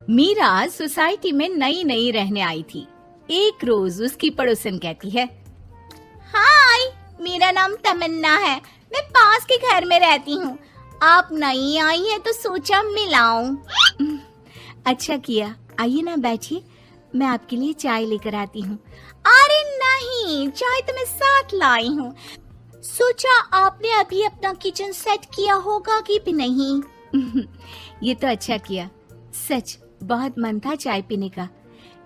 Meera society में नई नई रहने आई थी। एक रोज उसकी पड़ोसन कहती है, हाय, मेरा नाम तमन्ना है, मैं पास के घर में रहती हूँ। आप नई आई हैं तो सोचा मिलाऊं। अच्छा किया, आइए ना बैठिए, मैं आपके लिए चाय लेकर आती हूँ। अरे नहीं, चाय तो मैं साथ लाई हूँ। सोचा आपने अभी अपना किचन सेट किया होगा कि भी नहीं। ये तो अच्छा किया, सच बहुत मन था चाय पीने का।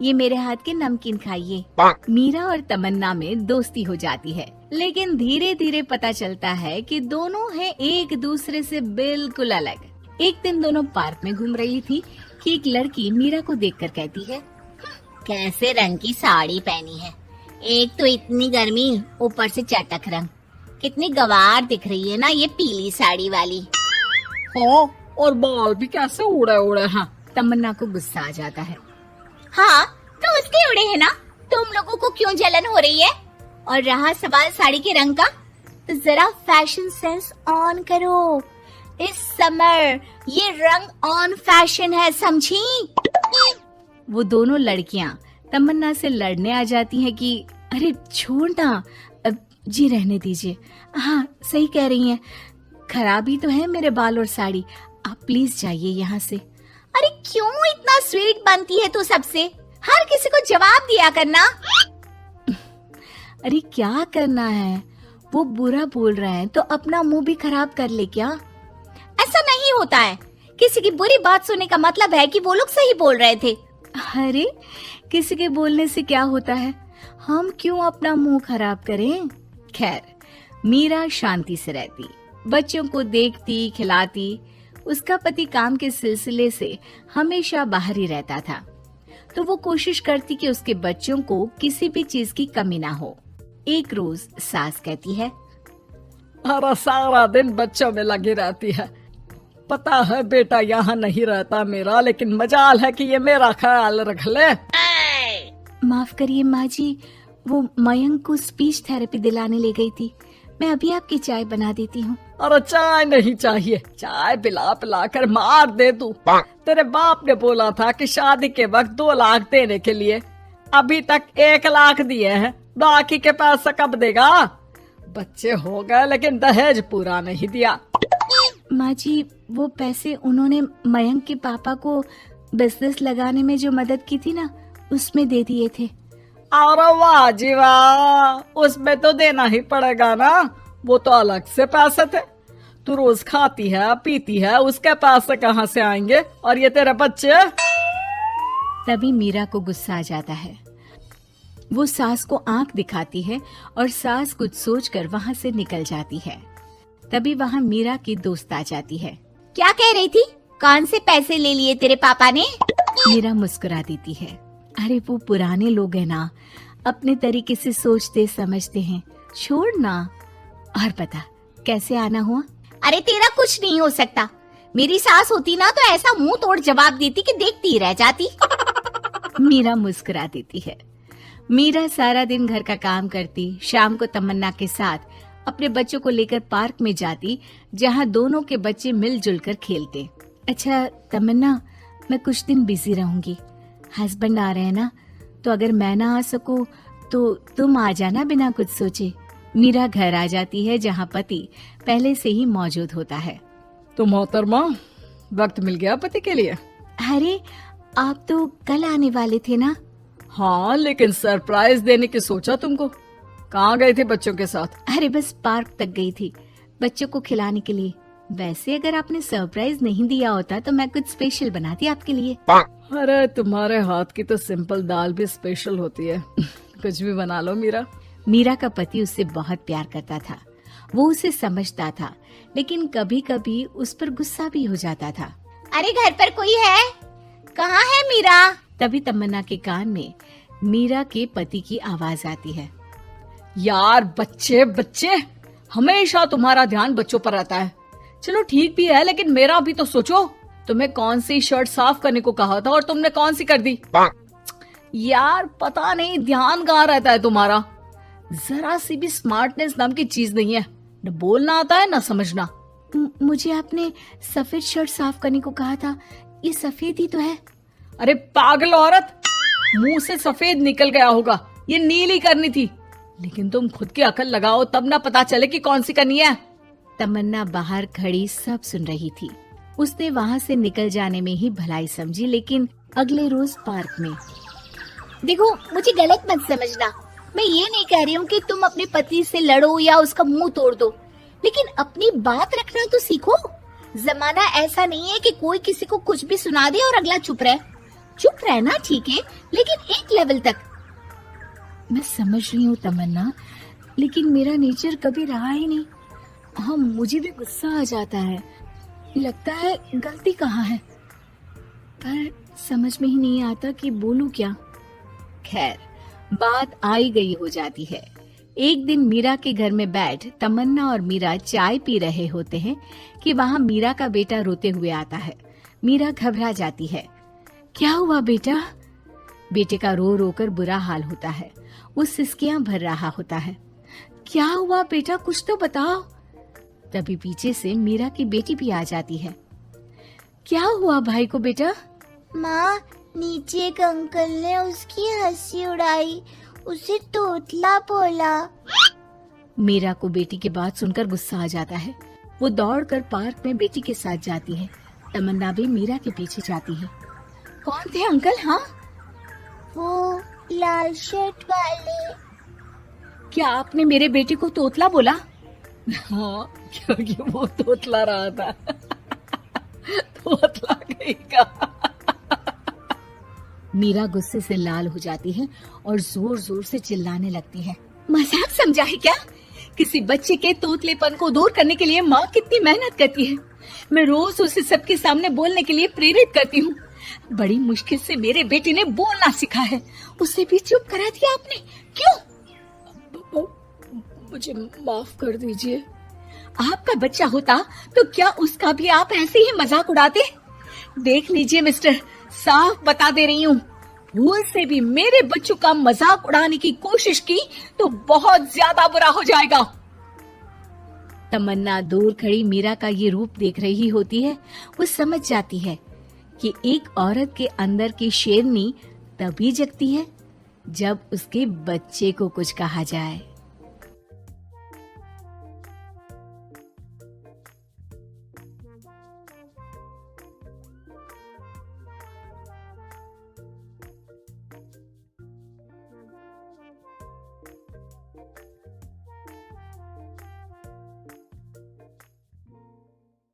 ये मेरे हाथ के नमकीन खाइए। मीरा और तमन्ना में दोस्ती हो जाती है, लेकिन धीरे धीरे पता चलता है कि दोनों हैं एक दूसरे से बिल्कुल अलग। एक दिन दोनों पार्क में घूम रही थी कि एक लड़की मीरा को देखकर कहती है, कैसे रंग की साड़ी पहनी है, एक तो इतनी गर्मी, ऊपर से चटक रंग, कितनी गवार दिख रही है ना ये पीली साड़ी वाली। हाँ, और बाल भी कैसे उड़े उड़े हैं। तमन्ना को गुस्सा आ जाता है। हाँ, तो उसके उड़े हैं ना, तुम लोगों को क्यों जलन हो रही है? और रहा सवाल साड़ी के रंग का, तो जरा फैशन सेंस ऑन करो। इस समर ये रंग ऑन फैशन है, समझी? वो दोनों लड़कियां तमन्ना से लड़ने आ जाती हैं कि अरे छोड़ ना, जी रहने दीजिए। हाँ, सही कह रही हैं, खराबी तो है मेरे बाल और साड़ी, आप प्लीज जाइए यहाँ से। अरे क्यों इतना स्वीट बनती है तू सबसे? हर किसी को जवाब दिया करना। अरे क्या करना है, वो बुरा बोल रहे हैं तो अपना मुंह भी खराब कर ले क्या? ऐसा नहीं होता है, किसी की बुरी बात सुनने का मतलब है कि वो लोग सही बोल रहे थे। अरे किसी के बोलने से क्या होता है, हम क्यों अपना मुंह खराब करें? खैर, मीरा शांति से रहती, बच्चों को देखती खिलाती। उसका पति काम के सिलसिले से हमेशा बाहर ही रहता था, तो वो कोशिश करती कि उसके बच्चों को किसी भी चीज की कमी ना हो। एक रोज सास कहती है, अरे सारा दिन बच्चों में लगी रहती है। पता है बेटा यहाँ नहीं रहता मेरा, लेकिन मजाल है कि ये मेरा ख्याल रख ले। माफ करिए माँ जी, वो मयंक को स्पीच थेरेपी दिलाने ले गई थी, मैं अभी आपकी चाय बना देती हूँ। अरे चाय नहीं चाहिए, चाय पिला पिला कर मार दे तू। तेरे बाप ने बोला था कि शादी के वक्त 2 लाख देने के लिए, अभी तक 1 लाख दिए हैं, बाकी के पैसा कब देगा? बच्चे हो गए लेकिन दहेज पूरा नहीं दिया। माँ जी, वो पैसे उन्होंने मयंक के पापा को बिजनेस लगाने में जो मदद की थी ना, उसमें दे दिए थे। अरे वाह जी वाह, उसमें तो देना ही पड़ेगा ना, वो तो अलग से पैसे थे। तू रोज खाती है पीती है, उसके पैसे कहाँ से आएंगे? और ये तेरे बच्चे। तभी मीरा को गुस्सा आ जाता है। वो सास को आंख दिखाती है और सास कुछ सोचकर वहाँ से निकल जाती है। तभी वहाँ मीरा की दोस्त आ जाती है। क्या कह रही थी? कौन से पैसे ले लिए तेरे पापा ने? मीरा मुस्कुरा देती है। अरे वो पुराने लोग हैं ना, अपने तरीके से सोचते समझते हैं, छोड़ ना। और बता कैसे आना हुआ? अरे तेरा कुछ नहीं हो सकता, मेरी सास होती ना तो ऐसा मुंह तोड़ जवाब देती कि देखती रह जाती। मीरा मुस्कुरा देती है। मीरा सारा दिन घर का काम करती, शाम को तमन्ना के साथ अपने बच्चों को लेकर पार्क में जाती, जहाँ दोनों के बच्चे मिलजुल कर खेलते। अच्छा तमन्ना, मैं कुछ दिन बिजी रहूंगी, हस्बैंड आ रहे हैं ना, तो अगर मैं ना आ सकूं तो तुम आ जाना बिना कुछ सोचे। मीरा घर आ जाती है, जहाँ पति पहले से ही मौजूद होता है। तो मोहतरमा, वक्त मिल गया पति के लिए? अरे आप तो कल आने वाले थे ना? हाँ, लेकिन सरप्राइज देने की सोचा तुमको। कहाँ गए थे बच्चों के साथ? अरे बस पार्क तक गई थी, बच्चों को खिलाने के लिए। वैसे अगर आपने सरप्राइज नहीं दिया होता तो मैं कुछ स्पेशल बनाती आपके लिए। अरे तुम्हारे हाथ की तो सिंपल दाल भी स्पेशल होती है। कुछ भी बना लो मीरा। मीरा का पति उससे बहुत प्यार करता था, वो उसे समझता था, लेकिन कभी कभी उस पर गुस्सा भी हो जाता था। अरे घर पर कोई है? कहाँ है मीरा? तभी तमन्ना के कान में मीरा के पति की आवाज आती है। यार बच्चे बच्चे, हमेशा तुम्हारा ध्यान बच्चों पर रहता है। चलो ठीक भी है, लेकिन मेरा भी तो सोचो। तुम्हें कौन सी शर्ट साफ करने को कहा था और तुमने कौन सी कर दी? यार पता नहीं ध्यान कहाँ रहता है तुम्हारा। जरा सी भी स्मार्टनेस नाम की चीज नहीं है, न बोलना आता है न समझना। मुझे आपने सफेद शर्ट साफ करने को कहा था, ये सफेद ही तो है। अरे पागल औरत, मुंह से सफेद निकल गया होगा, ये नीली करनी थी। लेकिन तुम खुद की अकल लगाओ तब ना पता चले कि कौन सी करनी है। तमन्ना बाहर खड़ी सब सुन रही थी। उसने वहाँ से निकल जाने में ही भलाई समझी, लेकिन अगले रोज पार्क में। देखो, मुझे गलत मत समझना, मैं ये नहीं कह रही हूँ कि तुम अपने पति से लड़ो या उसका मुंह तोड़ दो, लेकिन अपनी बात रखना तो सीखो। जमाना ऐसा नहीं है कि कोई किसी को कुछ भी सुना दे और अगला चुप रहे। चुप रहना ठीक है, लेकिन एक लेवल तक। मैं समझ रही हूँ तमन्ना, लेकिन मेरा नेचर कभी रहा ही नहीं। हाँ, मुझे भी गुस्सा आ जाता है, लगता है गलती कहाँ है, पर समझ में ही नहीं आता कि बोलूं क्या। खैर, बात आई गई हो जाती है। एक दिन मीरा के घर में बैठ तमन्ना और मीरा चाय पी रहे होते हैं कि वहाँ मीरा का बेटा रोते हुए आता है। मीरा घबरा जाती है। क्या हुआ बेटा? बेटे का रो रो कर बुरा हाल होता है। वो सिसकियां भर रहा होता है। क्या हुआ बेटा, कुछ तो बताओ। तभी पीछे से मीरा की बेटी भी आ जाती है। क्या हुआ भाई को बेटा? माँ, नीचे एक अंकल ने उसकी हंसी उड़ाई, उसे तोतला बोला। मीरा को बेटी की बात सुनकर गुस्सा आ जाता है। वो दौड़कर पार्क में बेटी के साथ जाती है। तमन्ना भी मीरा के पीछे जाती है। कौन थे अंकल? हाँ, वो लाल शर्ट वाले। क्या आपने मेरे बेटे को तोतला बोला? हाँ, क्योंकि वो तोतला रहा था। तोतला गई का। मीरा गुस्से से लाल हो जाती है और जोर जोर से चिल्लाने लगती है। मजाक समझा है क्या? किसी बच्चे के तोतलेपन को दूर करने के लिए माँ कितनी मेहनत करती है। मैं रोज उसे सबके सामने बोलने के लिए प्रेरित करती हूँ। बड़ी मुश्किल से मेरे बेटे ने बोलना सीखा है, उसे भी चुप करा दिया आपने। क्यों? मुझे माफ कर दीजिए। आपका बच्चा होता तो क्या उसका भी आप ऐसे ही मजाक उड़ाते? देख लीजिए मिस्टर, साफ बता दे रही हूँ, भूल से भी मेरे बच्चों का मजाक उड़ाने की कोशिश की तो बहुत ज्यादा बुरा हो जाएगा। तमन्ना दूर खड़ी मीरा का ये रूप देख रही होती है। वो समझ जाती है कि एक औरत के अंदर की शेरनी तभी जगती है जब उसके बच्चे को कुछ कहा जाए।